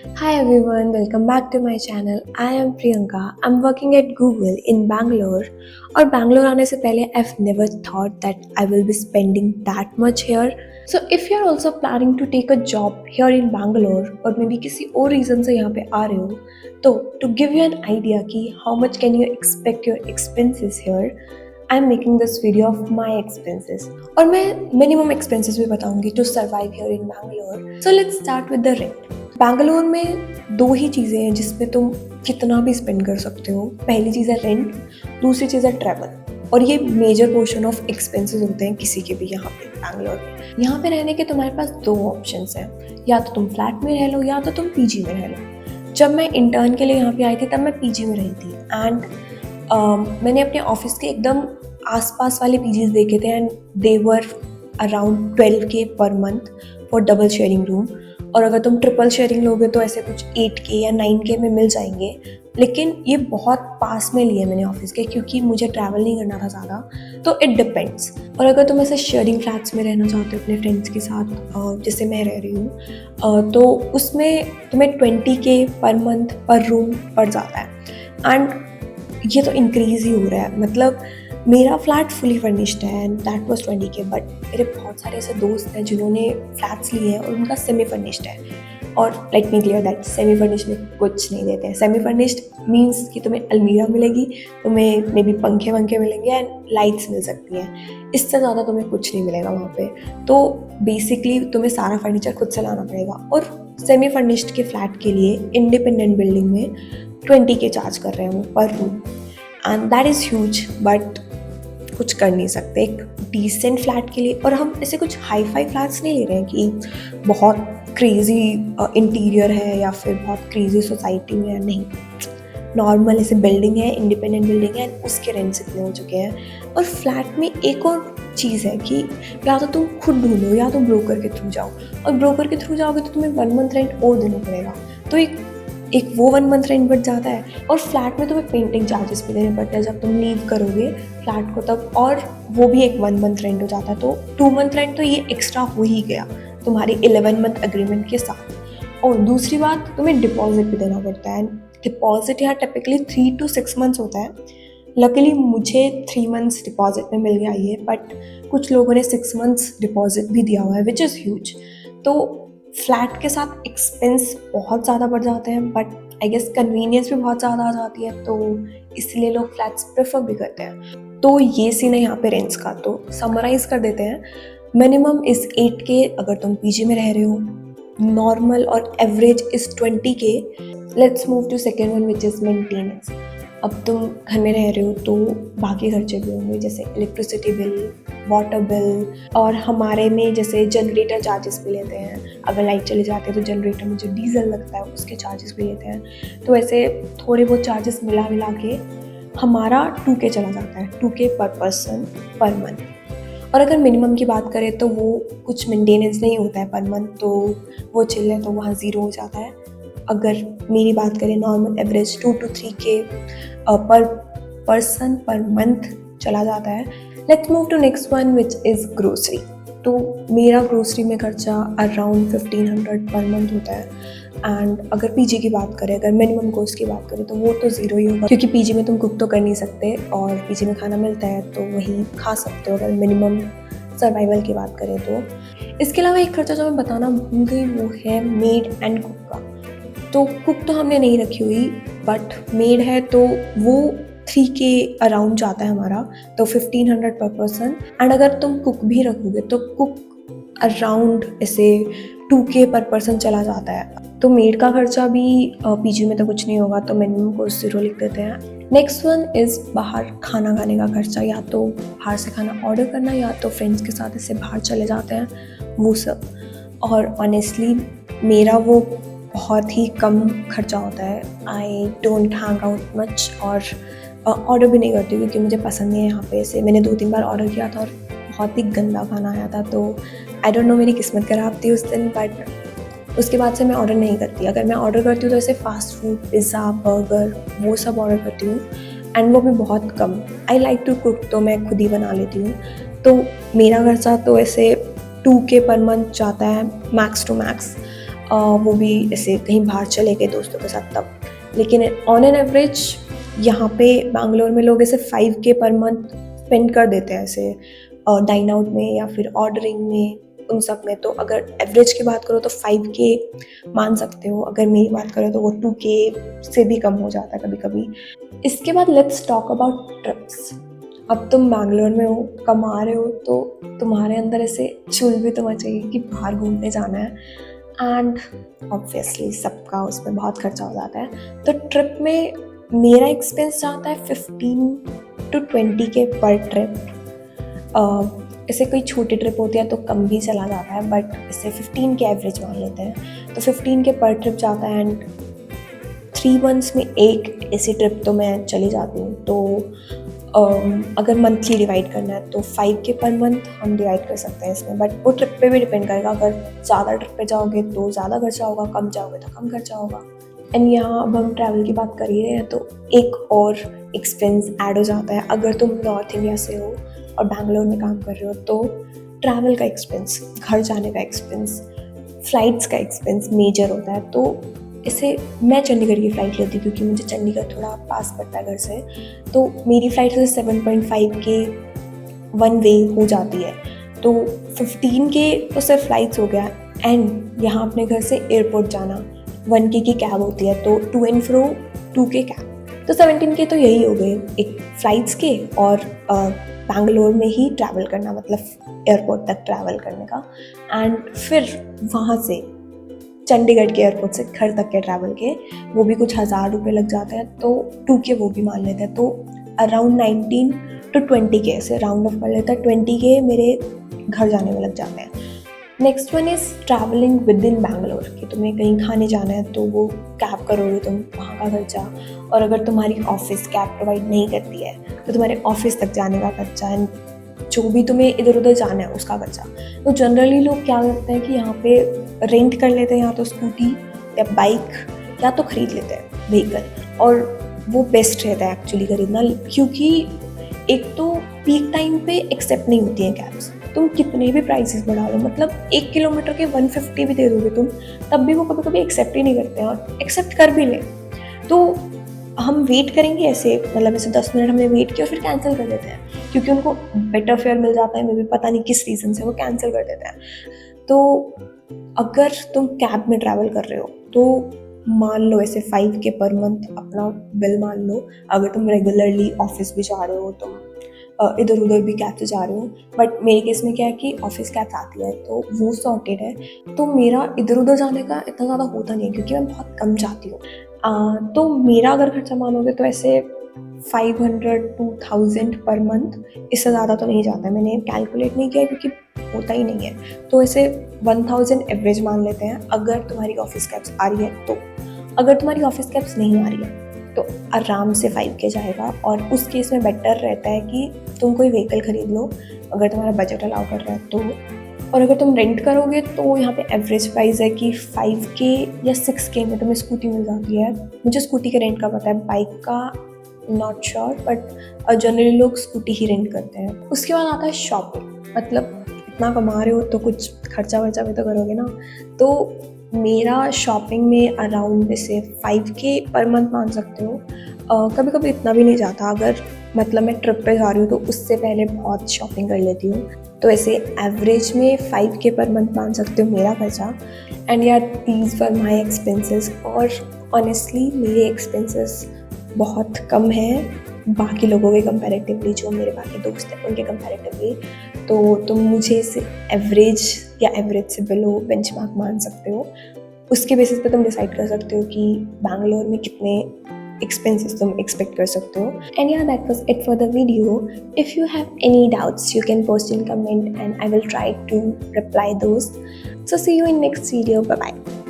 Hi everyone, welcome back to my channel. I am Priyanka. I'm working at Google in Bangalore. और Bangalore आने से पहले I've never thought that I will be spending that much here. So if you're also planning to take a job here in Bangalore और maybe किसी और reason से यहाँ पे आ रहे हो, तो to give you an idea कि how much can you expect your expenses here, I'm making this video of my expenses. और मैं minimum expenses भी बताऊंगी to survive here in Bangalore. So let's start with the rent. Bangalore में दो ही चीज़ें हैं जिसमें तुम कितना भी स्पेंड कर सकते हो। पहली चीज़ है रेंट, दूसरी चीज़ है ट्रैवल। और ये मेजर पोर्शन ऑफ एक्सपेंसेस होते हैं किसी के भी यहाँ पे बैंगलोर में। यहाँ पे रहने के तुम्हारे पास दो ऑप्शंस हैं, या तो तुम फ्लैट में रह लो या तो तुम पीजी में रह लो। जब मैं इंटर्न के लिए यहाँ पे आई थी तब मैं पीजी में रही थी एंड मैंने अपने ऑफिस के एकदम आसपास वाले पीजीज देखे थे and they were around 12K per month for double sharing room. और अगर तुम ट्रिपल शेयरिंग लोगे तो ऐसे कुछ 8K या 9K में मिल जाएंगे। लेकिन ये बहुत पास में लिए मैंने ऑफिस के, क्योंकि मुझे ट्रैवल नहीं करना था ज़्यादा, तो इट डिपेंड्स। और अगर तुम ऐसे शेयरिंग फ्लैट्स में रहना चाहते हो अपने फ्रेंड्स के साथ, जैसे मैं रह रही हूँ, तो उसमें तुम्हें 20K पर मंथ पर रूम पड़ जाता है। एंड ये तो इंक्रीज़ ही हो रहा है। मतलब मेरा फ्लैट फुली फर्निश्ड है and that was 20K, but मेरे बहुत सारे ऐसे दोस्त हैं जिन्होंने फ्लैट्स लिए हैं और उनका सेमी फर्निश्ड है। और let me clear that semi furnished में कुछ नहीं देते हैं। सेमी फर्निश्ड मीन्स कि तुम्हें अलमीरा मिलेगी, तुम्हें मे बी पंखे वंखे मिलेंगे एंड लाइट्स मिल सकती हैं। इससे ज़्यादा तुम्हें कुछ नहीं मिलेगा वहाँ पे। तो बेसिकली तुम्हें सारा फर्नीचर खुद से लाना पड़ेगा। और सेमी फर्निश्ड के फ्लैट के लिए इंडिपेंडेंट बिल्डिंग में 20K चार्ज कर रहे हैं वो पर room, and that is huge. But कुछ कर नहीं सकते एक डिसेंट फ्लैट के लिए। और हम ऐसे कुछ हाई फाई फ्लैट्स नहीं ले रहे हैं कि बहुत क्रेजी इंटीरियर है या फिर बहुत क्रेजी सोसाइटी में है, नहीं। नॉर्मल ऐसे बिल्डिंग है, इंडिपेंडेंट बिल्डिंग है, उसके रेंट्स इतने हो चुके हैं। और फ्लैट में एक और चीज़ है कि या तो तुम खुद ढूंढो या तो ब्रोकर के थ्रू जाओ। और ब्रोकर के थ्रू जाओगे तो तुम्हें 1 मंथ रेंट और देना पड़ेगा, तो एक वो 1 मंथ रेंट बढ़ जाता है। और फ्लैट में तुम्हें पेंटिंग चार्जेस भी देने पड़ते हैं जब तुम लीव करोगे फ्लैट को तब, और वो भी एक 1 मंथ रेंट हो जाता है। तो 2 मंथ रेंट तो ये एक्स्ट्रा हो ही गया तुम्हारी 11 मंथ अग्रीमेंट के साथ। और दूसरी बात, तुम्हें डिपॉजिट भी देना पड़ता है। डिपॉजिट यहाँ टिपिकली 3 to 6 मंथ्स होता है। लकीली मुझे 3 मंथ्स डिपॉजिट में मिल गया ये, बट कुछ लोगों ने 6 मंथ्स डिपॉजिट भी दिया हुआ है, विच इज़ ह्यूज। तो फ्लैट के साथ एक्सपेंस बहुत ज़्यादा बढ़ जाते हैं, बट आई गेस कन्वीनियंस भी बहुत ज़्यादा आ जाती है, तो इसलिए लोग फ्लैट्स प्रेफर भी करते हैं। तो ये सीन है यहाँ पे रेंट्स का। तो समराइज़ कर देते हैं। मिनिमम इज़ 8K अगर तुम पीजी में रह रहे हो, नॉर्मल और average is 20K। Let's move to second one which is maintenance. अब तुम घर में रह रहे हो तो बाकी खर्चे भी होंगे, जैसे इलेक्ट्रिसिटी बिल, वाटर बिल, और हमारे में जैसे जनरेटर चार्जेस भी लेते हैं। अगर लाइट चली जाती है तो जनरेटर में जो डीजल लगता है उसके चार्जेस भी लेते हैं। तो ऐसे थोड़े बहुत चार्जेस मिला के हमारा 2K चला जाता है, 2K पर पर्सन पर मंथ। और अगर मिनिमम की बात करें तो वो कुछ मेंटेनेंस नहीं होता है पर मंथ, तो वो चिल है, तो वहाँ ज़ीरो हो जाता है। अगर मेरी बात करें नॉर्मल एवरेज 2 to 3K पर पर्सन पर मंथ चला जाता है। Let's move to next one which is grocery. तो मेरा ग्रोसरी में खर्चा अराउंड 1500 पर मंथ होता है। एंड अगर पीजी की बात करें, अगर मिनिमम कॉस्ट की बात करें तो वो तो ज़ीरो ही होगा, क्योंकि पीजी में तुम कुक तो कर नहीं सकते और पीजी में खाना मिलता है तो वही खा सकते हो अगर मिनिमम सर्वाइवल की बात करें तो। इसके अलावा एक खर्चा जो मैं बताना भूल गई वो है मेड एंड कुक का। तो कुक तो हमने नहीं रखी हुई, बट मेड है तो वो 3K अराउंड जाता है हमारा, तो 1500 पर पर्सन। एंड अगर तुम कुक भी रखोगे तो कुक अराउंड ऐसे 2K पर पर्सन चला जाता है। तो मेड का खर्चा भी पीजी में तो कुछ नहीं होगा, तो मिनिमम को 0 लिख देते हैं। नेक्स्ट वन इज़ बाहर खाना खाने का खर्चा, या तो बाहर से खाना ऑर्डर करना या तो फ्रेंड्स के साथ ऐसे बाहर चले जाते हैं, वो सब। और ऑनेस्टली मेरा वो बहुत ही कम खर्चा होता है। I don't hang out much और ऑर्डर भी नहीं करती क्योंकि मुझे पसंद नहीं है यहाँ पे। से मैंने 2-3 बार ऑर्डर किया था और बहुत ही गंदा खाना आया था, तो आई डोंट नो मेरी किस्मत खराब थी उस दिन, बट उसके बाद से मैं ऑर्डर नहीं करती। अगर मैं ऑर्डर करती हूँ तो ऐसे फास्ट फूड, पिज़्ज़ा, बर्गर, वो सब ऑर्डर करती हूँ, एंड वो भी बहुत कम। आई लाइक टू कुक, तो मैं खुद ही बना लेती हूँ। तो मेरा खर्चा तो ऐसे 2K पर मंथ जाता है मैक्स टू मैक्स। वो भी ऐसे कहीं बाहर चले गए दोस्तों के साथ तब। लेकिन ऑन एन एवरेज यहाँ पे बैंगलोर में लोग ऐसे 5K पर मंथ स्पेंड कर देते हैं ऐसे डाइन आउट में या फिर ऑर्डरिंग में, उन सब में। तो अगर एवरेज की बात करो तो 5K मान सकते हो, अगर मेरी बात करो तो वो 2K से भी कम हो जाता है कभी कभी। इसके बाद लेट्स टॉक अबाउट ट्रिप्स। अब तुम बैंगलोर में हो, कमा रहे हो, तो तुम्हारे अंदर ऐसे चुल भी तो चाहिए कि बाहर घूमने जाना है, एंड ऑब्वियसली सबका उसमें बहुत खर्चा हो जाता है। तो ट्रिप में मेरा एक्सपेंस जाता है 15 to 20K पर ट्रिप। ऐसे कोई छोटी ट्रिप होती है तो कम भी चला जाता है, बट इससे 15K एवरेज मान लेते हैं, तो 15K पर ट्रिप जाता है। एंड 3 months में एक ऐसी ट्रिप तो मैं चली जाती हूँ। तो अगर मंथली डिवाइड करना है तो 5K पर मंथ हम डिवाइड कर सकते हैं इसमें, बट वो ट्रिप पे भी डिपेंड करेगा। अगर ज़्यादा ट्रिप पे जाओगे तो ज़्यादा खर्चा होगा, कम जाओगे तो कम खर्चा होगा। एंड यहाँ अब हम ट्रैवल की बात कर ही रहे हैं तो एक और एक्सपेंस ऐड हो जाता है। अगर तुम नॉर्थ इंडिया से हो और बैंगलोर में काम कर रहे हो तो ट्रैवल का एक्सपेंस, घर जाने का एक्सपेंस, फ्लाइट्स का एक्सपेंस मेजर होता है। तो इसे मैं चंडीगढ़ की फ़्लाइट लेती हूँ क्योंकि मुझे चंडीगढ़ थोड़ा पास पड़ता है घर से। तो मेरी फ़्लाइट से 7.5K वन वे हो जाती है, तो 15K तो सिर्फ फ़्लाइट्स हो गया। एंड यहाँ अपने घर से एयरपोर्ट जाना 1K की कैब होती है, तो to and fro 2K cab, तो 17K तो यही हो गए एक फ़्लाइट्स के, और बैंगलोर में ही ट्रैवल करना, मतलब एयरपोर्ट तक ट्रैवल करने का। एंड फिर वहाँ से चंडीगढ़ के एयरपोर्ट से घर तक के ट्रैवल के वो भी कुछ 1000 रुपये लग जाते हैं, तो 2K वो भी मान लेते हैं। तो अराउंड 19 to 20K से राउंड ऑफ कर लेते हैं, 20K मेरे घर जाने में लग जाते हैं। Next one is travelling with in Bangalore, कि तुम्हें कहीं खाने जाना है तो वो कैब करोगे तुम, वहाँ का खर्चा। और अगर तुम्हारी ऑफिस कैब प्रोवाइड नहीं करती है तो तुम्हारे ऑफिस तक जाने का खर्चा, एंड जो भी तुम्हें इधर उधर जाना है उसका खर्चा। तो जनरली लोग क्या करते हैं कि यहाँ पे रेंट कर लेते हैं, या तो स्कूटी या बाइक, या तो खरीद लेते हैं व्हीकल, और वो बेस्ट रहता है एक्चुअली खरीदना। क्योंकि एक तो पीक टाइम पे एक्सेप्ट नहीं होती हैं कैब्स, तुम कितने भी प्राइसेस बढ़ा लो, मतलब 1 किलोमीटर के 150 भी दे दोगे तुम, तब भी वो कभी कभी एक्सेप्ट ही नहीं करते हैं, और एक्सेप्ट कर भी लें तो हम वेट करेंगे ऐसे, मतलब ऐसे 10 मिनट हमने वेट किया और फिर कैंसिल कर देते हैं, क्योंकि उनको बेटर फेयर मिल जाता है, मे भी पता नहीं किस रीज़न से वो कैंसिल कर देते हैं। तो अगर तुम कैब में ट्रैवल कर रहे हो तो मान लो ऐसे 5K पर मंथ अपना बिल मान लो। अगर तुम रेगुलरली ऑफिस भी जा रहे हो, तुम इधर उधर भी कैब से जा रहे हो, बट मेरे केस में क्या है कि ऑफिस कैब आती है तो वो सॉर्टेड है, तो मेरा इधर उधर जाने का इतना ज़्यादा होता नहीं है क्योंकि मैं बहुत कम जाती हूँ। तो मेरा अगर खर्चा मानोगे तो ऐसे 500 to 1000 पर मंथ, इससे ज़्यादा तो नहीं जाता है। मैंने कैलकुलेट नहीं किया क्योंकि होता ही नहीं है, तो ऐसे 1000 एवरेज मान लेते हैं अगर तुम्हारी ऑफिस कैब्स आ रही है तो। अगर तुम्हारी ऑफिस कैब्स नहीं आ रही है तो आराम से 5K जाएगा, और उस केस में बेटर रहता है कि तुम कोई व्हीकल खरीद लो अगर तुम्हारा बजट अलाउ कर रहा है तो। और अगर तुम रेंट करोगे तो यहाँ पे एवरेज प्राइस है कि 5K या 6K में तुम्हें स्कूटी मिल जाती है। मुझे स्कूटी के रेंट का पता है, बाइक का नॉट श्योर, बट जनरली लोग स्कूटी ही रेंट करते हैं। उसके बाद आता है शॉपिंग, मतलब इतना कमा रहे हो तो कुछ खर्चा वर्चा भी तो करोगे ना। तो मेरा शॉपिंग में अराउंड जैसे 5K पर मंथ मान सकते हो। कभी कभी इतना भी नहीं जाता, अगर मतलब मैं ट्रिप पे जा रही हूँ तो उससे पहले बहुत शॉपिंग कर लेती हूँ, तो ऐसे एवरेज में 5K पर मंथ मान सकते हो मेरा खर्चा। एंड यार दीज वर माई एक्सपेंसेस, और ऑनेस्टली मेरे एक्सपेंसेस बहुत कम हैं बाकी लोगों के कंपैरेटिवली, जो मेरे बाकी दोस्त हैं उनके कंपैरेटिवली। तो तुम मुझे इसे एवरेज या एवरेज से बिलो बेंचमार्क मान सकते हो। उसके बेसिस पे तुम डिसाइड कर सकते हो कि बैंगलोर में कितने expenses तुम expect कर सकते हो। And yeah, that was it for the video. If you have any doubts, you can post in comment and I will try to reply those. So see you in next video. Bye bye.